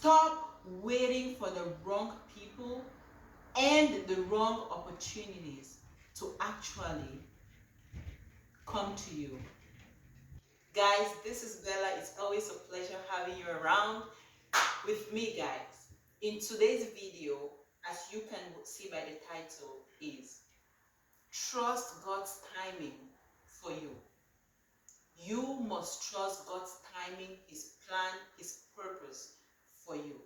Stop waiting for the wrong people and the wrong opportunities to actually come to you. Guys, this is Bella. It's always a pleasure having you around with me, guys. In today's video, as you can see by the title, is Trust God's Timing for You. You must trust God's timing, His plan, His purpose for you.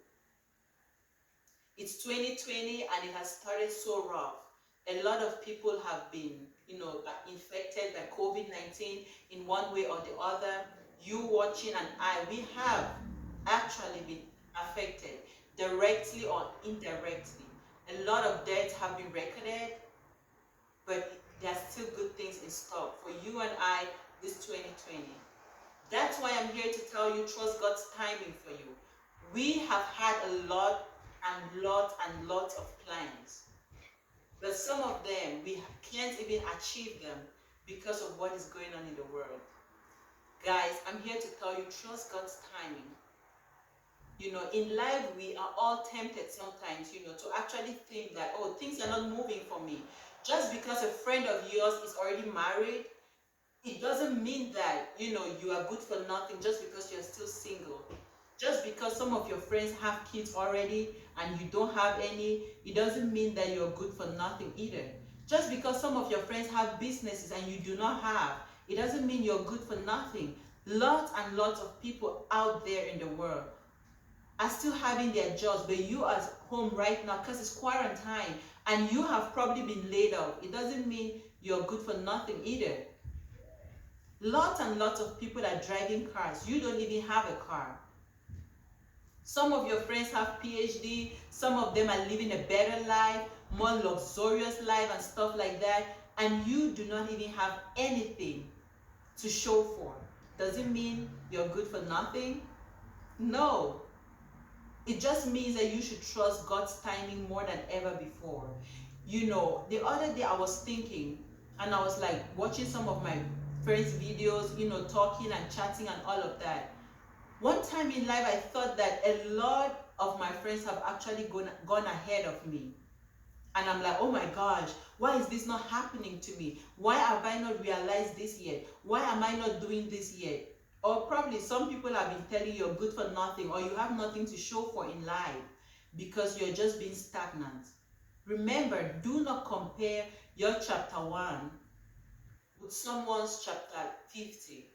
It's 2020 and it has started so rough. A lot of people have been, infected by COVID-19 in one way or the other. You watching and we have actually been affected directly or indirectly. A lot of deaths have been recorded, but there are still good things in store for you and I this 2020. That's why I'm here to tell you, trust God's timing for you. We have had a lot of plans, but some of them we can't even achieve them because of what is going on in the world. Guys, I'm here to tell you, trust God's timing. In life we are all tempted sometimes, to actually think that, oh, things are not moving for me. Just because a friend of yours is already married, it doesn't mean that, you are good for nothing just because you're still single. Just because some of your friends have kids already and you don't have any, it doesn't mean that you're good for nothing either. Just because some of your friends have businesses and you do not have, it doesn't mean you're good for nothing. Lots and lots of people out there in the world are still having their jobs, but you are home right now because it's quarantine and you have probably been laid off. It doesn't mean you're good for nothing either. Lots and lots of people are driving cars. You don't even have a car. Some of your friends have PhD. Some of them are living a better life, more luxurious life and stuff like that. And you do not even have anything to show for. Does it mean you're good for nothing? No. It just means that you should trust God's timing more than ever before. The other day I was thinking, and I was like watching some of my friends' videos, talking and chatting and all of that. One time in life, I thought that a lot of my friends have actually gone ahead of me. And I'm like, oh my gosh, why is this not happening to me? Why have I not realized this yet? Why am I not doing this yet? Or probably some people have been telling you you're good for nothing or you have nothing to show for in life because you're just being stagnant. Remember, do not compare your chapter 1 with someone's chapter 50.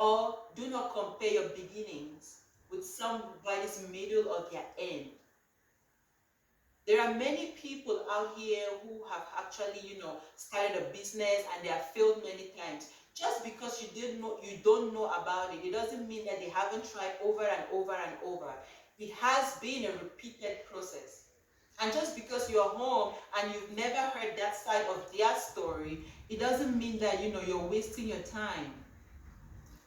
Or do not compare your beginnings with somebody's middle or their end. There are many people out here who have actually, started a business and they have failed many times. Just because you don't know about it, it doesn't mean that they haven't tried over and over and over. It has been a repeated process. And just because you're home and you've never heard that side of their story, it doesn't mean that, you're wasting your time.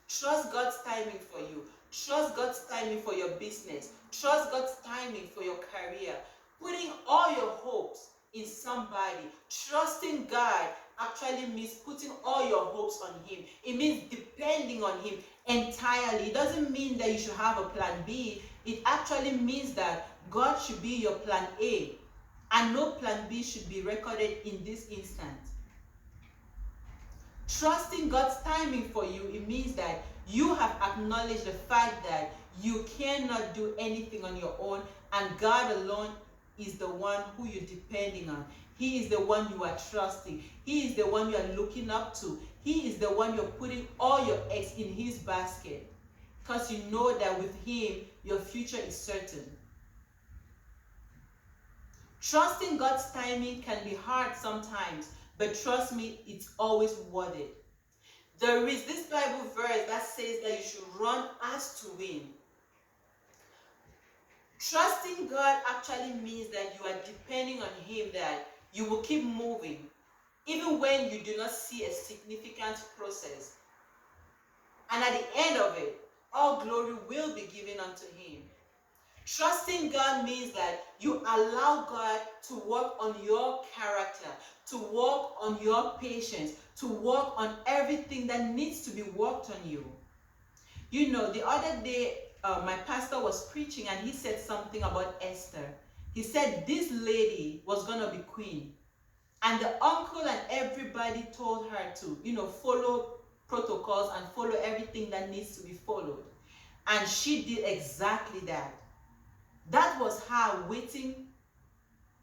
Trust God's timing for you. Trust God's timing for your business. Trust God's timing for your career. Putting all your hopes in somebody. Trusting God actually means putting all your hopes on Him. It means depending on Him entirely. It doesn't mean that you should have a plan B. It actually means that God should be your plan A. And no plan B should be recorded in this instant. Trusting God's timing for you, it means that you have acknowledged the fact that you cannot do anything on your own and God alone is the one who you're depending on. He is the one you are trusting. He is the one you are looking up to. He is the one you're putting all your eggs in His basket because you know that with Him, your future is certain. Trusting God's timing can be hard sometimes, but trust me, it's always worth it. There is this Bible verse that says that you should run as to win. Trusting God actually means that you are depending on Him, that you will keep moving, even when you do not see a significant process. And at the end of it, all glory will be given unto Him. Trusting God means that you allow God to work on your character, to work on your patience, to work on everything that needs to be worked on you. The other day my pastor was preaching and he said something about Esther. He said this lady was going to be queen. And the uncle and everybody told her to, follow protocols and follow everything that needs to be followed. And she did exactly that. That was her waiting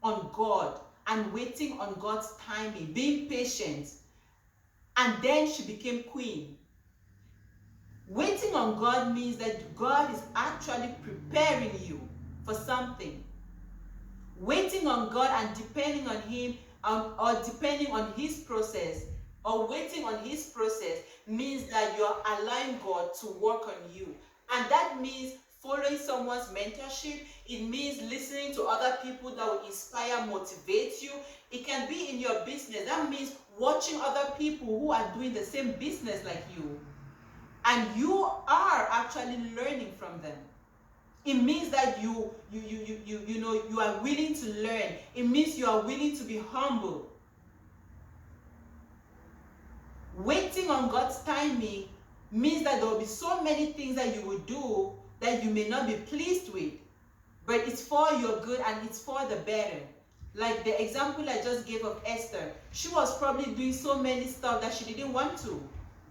on God and waiting on God's timing, being patient. And then she became queen. Waiting on God means that God is actually preparing you for something. Waiting on God and depending on Him, or depending on His process, or waiting on His process means that you're allowing God to work on you. And that means following someone's mentorship. It means listening to other people that will inspire, motivate you. It can be in your business. That means watching other people who are doing the same business like you. And you are actually learning from them. It means that you are willing to learn. It means you are willing to be humble. Waiting on God's timing means that there will be so many things that you will do that you may not be pleased with, but it's for your good and it's for the better. Like the example I just gave of Esther, she was probably doing so many stuff that she didn't want to.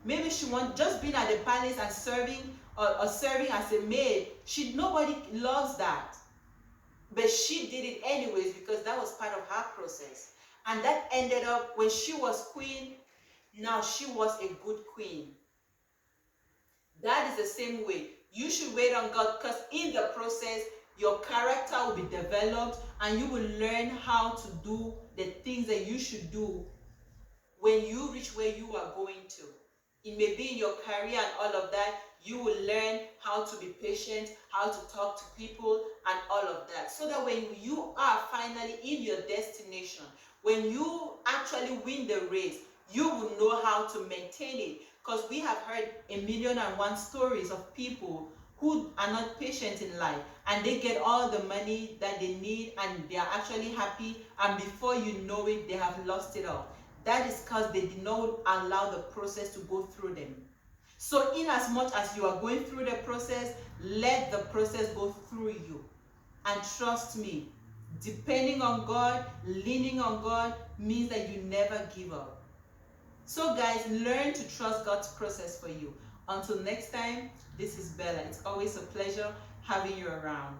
Maybe she wanted just being at the palace and serving or serving as a maid. Nobody loves that, but she did it anyways because that was part of her process. And that ended up when she was queen. Now she was a good queen. That is the same way. You should wait on God, because in the process, your character will be developed and you will learn how to do the things that you should do when you reach where you are going to. It may be in your career and all of that. You will learn how to be patient, how to talk to people and all of that. So that when you are finally in your destination, when you actually win the race, you will know how to maintain it. Because we have heard 1,000,001 stories of people who are not patient in life and they get all the money that they need and they are actually happy, and before you know it, they have lost it all. That is because they did not allow the process to go through them. So in as much as you are going through the process, let the process go through you. And trust me, depending on God, leaning on God means that you never give up. So guys, learn to trust God's process for you. Until next time, this is Bella. It's always a pleasure having you around.